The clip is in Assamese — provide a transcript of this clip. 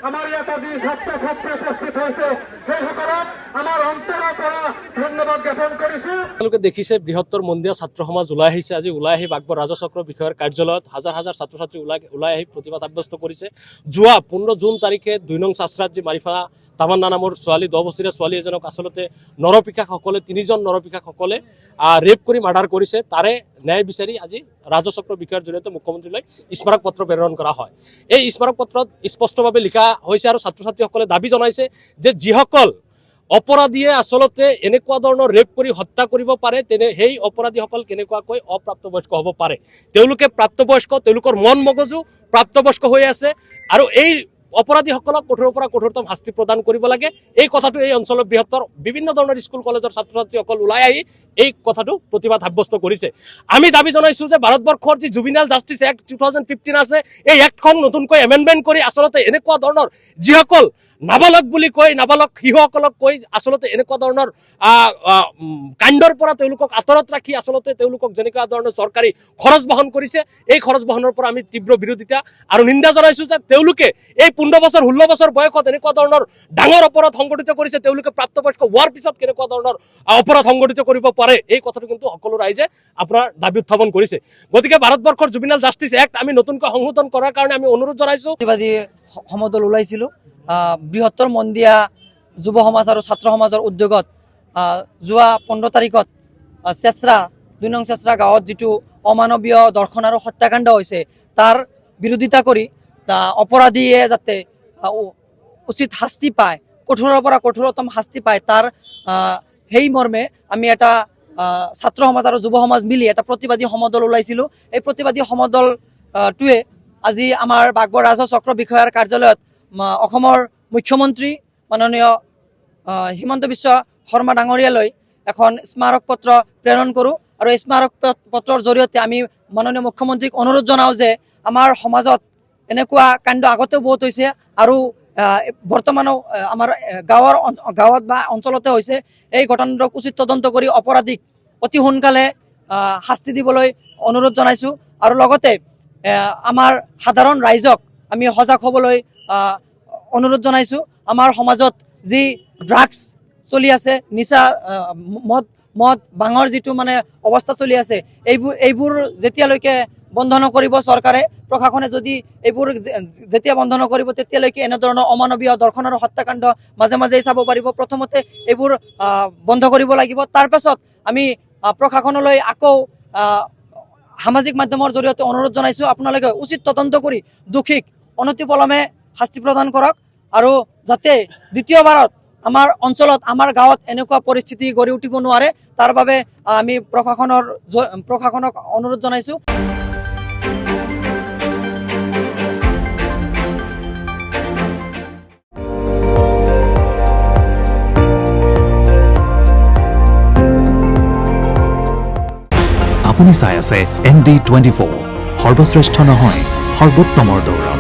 আমাৰ ইয়াতে যি ছাত্ৰ ছাত্ৰী উপস্থিত হৈছে সেইসকলক আমাৰ অন্তৰৰ পৰা ধন্যবাদ জ্ঞাপন কৰিছো। তেওঁলোকে দেখিছে বৃহত্তৰ মন্দিৰ ছাত্ৰ সমাজ ওলাই আহিছে। আজি ওলাই আহি বাগবৰ ৰাজচক্ৰ বিষয়াৰ কাৰ্যালয়ত হাজাৰ হাজাৰ ছাত্ৰ ছাত্ৰী ওলাই আহি প্ৰতিবাদ সাব্যস্ত কৰিছে। যোৱা 15 জুন তাৰিখে 2 নং চাচৰাত যি মাৰিফা তামান্না নামৰ ছোৱালী 10 বছৰীয়া ছোৱালী এজনক আচলতে নৰপিশাসকলে 3জন নৰপিশাসকলে ৰেপ কৰি মাৰ্ডাৰ কৰিছে। তাৰে ন্যায় বিচাৰি আজি ৰাজচক্ৰ বিষয়াৰ জৰিয়তে মুখ্যমন্ত্ৰীলৈ স্মাৰক পত্ৰ প্ৰেৰণ কৰা হয়। এই স্মাৰক পত্ৰত স্পষ্টভাৱে লিখা হৈছে আৰু ছাত্ৰ ছাত্ৰীসকলে দাবী জনাইছে যে যিসকল অপৰাধীয়ে আচলতে এনেকুৱা ধৰণৰ ৰেপ কৰি হত্যা কৰিব পাৰে তেনে সেই অপৰাধীসকল কেনেকুৱাকৈ অপ্ৰাপ্তবয়স্ক হ'ব পাৰে। তেওঁলোকে প্ৰাপ্তবয়স্ক, তেওঁলোকৰ মন মগজু প্ৰাপ্তবয়স্ক হৈ আছে আৰু এই অপৰাধীসকলক কঠোৰৰ পৰা কঠোৰতম শাস্তি প্ৰদান কৰিব লাগে। এই কথাটো এই অঞ্চলৰ বৃহত্তৰ বিভিন্ন ধৰণৰ স্কুল কলেজৰ ছাত্ৰ ছাত্ৰীসকল ওলাই আহি এই কথাটো প্ৰতিবাদ সাব্যস্ত কৰিছে। আমি দাবী জনাইছো যে ভাৰতবৰ্ষৰ যি জুবিনাইল জাষ্টিছ এক্ট 2015 আছে, এই এক্টখন নতুনকৈ এমেণ্ডমেণ্ট কৰি আচলতে এনেকুৱা ধৰণৰ যিসকল নাবালক বুলি কৈ নাবালক শিশুসকলক কৈ আচলতে এনেকুৱা ধৰণৰ কাণ্ডৰ পৰা তেওঁলোকক আঁতৰত ৰাখি আচলতে তেওঁলোকক যেনেকুৱা ধৰণৰ চৰকাৰী খৰচ বহন কৰিছে, এই খৰচ বহনৰ পৰা আমি তীব্ৰ বিৰোধিতা আৰু নিন্দা জনাইছো যে তেওঁলোকে এই 15 বছৰ 16 বছৰ বয়সত এনেকুৱা ধৰণৰ ডাঙৰ অপৰাধ সংঘটিত কৰিছে। তেওঁলোকে প্ৰাপ্তবয়স্ক হোৱাৰ পিছত কেনেকুৱা ধৰণৰ অপৰাধ সংঘটিত কৰিব পাৰে এই কথাটো কিন্তু সকলো ৰাইজে আপোনাৰ দাবী উত্থাপন কৰিছে। গতিকে ভাৰতবৰ্ষৰ জুবিনাইল জাষ্টিছ এক্ট আমি নতুনকৈ সংশোধন কৰাৰ কাৰণে আমি অনুৰোধ জনাইছো। প্ৰতিবাদী সমদল ওলাইছিলো বৃহত্তৰ মন্দিয়া যুৱ সমাজ আৰু ছাত্ৰ সমাজৰ উদ্যোগত যোৱা 15 তাৰিখত চেচৰা 2 নং চেচৰা গাঁৱত যিটো অমানৱীয় দৰ্শন আৰু হত্যাকাণ্ড হৈছে তাৰ বিৰোধিতা কৰি অপৰাধীয়ে যাতে উচিত শাস্তি পায়, কঠোৰৰ পৰা কঠোৰতম শাস্তি পায়, তাৰ সেই মৰ্মে আমি এটা ছাত্ৰ সমাজ আৰু যুৱ সমাজ মিলি এটা প্ৰতিবাদী সমদল ওলাইছিলো। এই প্ৰতিবাদী সমদলটোৱে আজি আমাৰ বাগবৰ ৰাজচক্ৰ বিষয়াৰ কাৰ্যালয়ত অসমৰ মুখ্যমন্ত্ৰী মাননীয় হিমন্ত বিশ্ব শৰ্মা ডাঙৰীয়ালৈ এখন স্মাৰক পত্ৰ প্ৰেৰণ কৰোঁ আৰু এই স্মাৰক পত্ৰৰ জৰিয়তে আমি মাননীয় মুখ্যমন্ত্ৰীক অনুৰোধ জনাওঁ যে আমাৰ সমাজত এনেকুৱা কাণ্ড আগতেও বহুত হৈছে আৰু বৰ্তমানো আমাৰ গাঁৱত বা অঞ্চলতে হৈছে। এই ঘটনাটোক উচিত তদন্ত কৰি অপৰাধীক অতি সোনকালে শাস্তি দিবলৈ অনুৰোধ জনাইছোঁ আৰু লগতে আমাৰ সাধাৰণ ৰাইজক আমি সজাগ হ'বলৈ অনুৰোধ জনাইছোঁ। আমাৰ সমাজত যি ড্ৰাগছ চলি আছে, নিচা মদ ভাঙৰ যিটো মানে অৱস্থা চলি আছে, এইবোৰ যেতিয়ালৈকে বন্ধ নকৰিব চৰকাৰে, প্ৰশাসনে যদি এইবোৰ যেতিয়া বন্ধ নকৰিব তেতিয়ালৈকে এনেধৰণৰ অমানৱীয় দৰ্শন আৰু হত্যাকাণ্ড মাজে মাজেই চাব পাৰিব। প্ৰথমতে এইবোৰ বন্ধ কৰিব লাগিব, তাৰ পাছত আমি প্ৰশাসনলৈ আকৌ সামাজিক মাধ্যমৰ জৰিয়তে অনুৰোধ জনাইছোঁ আপোনালোকে উচিত তদন্ত কৰি দোষীক অনতিপলমে শাস্তি প্ৰদান কৰক আৰু যাতে দ্বিতীয়বাৰত আমাৰ অঞ্চলত আমাৰ গাঁৱত এনেকুৱা পৰিস্থিতি গঢ়ি উঠিব নোৱাৰে তাৰ বাবে আমি প্ৰশাসনক অনুৰোধ জনাইছোঁ। আপুনি চাই আছে ND24, সৰ্বশ্ৰেষ্ঠ নহয় সৰ্বোত্তমৰ দৌৰ।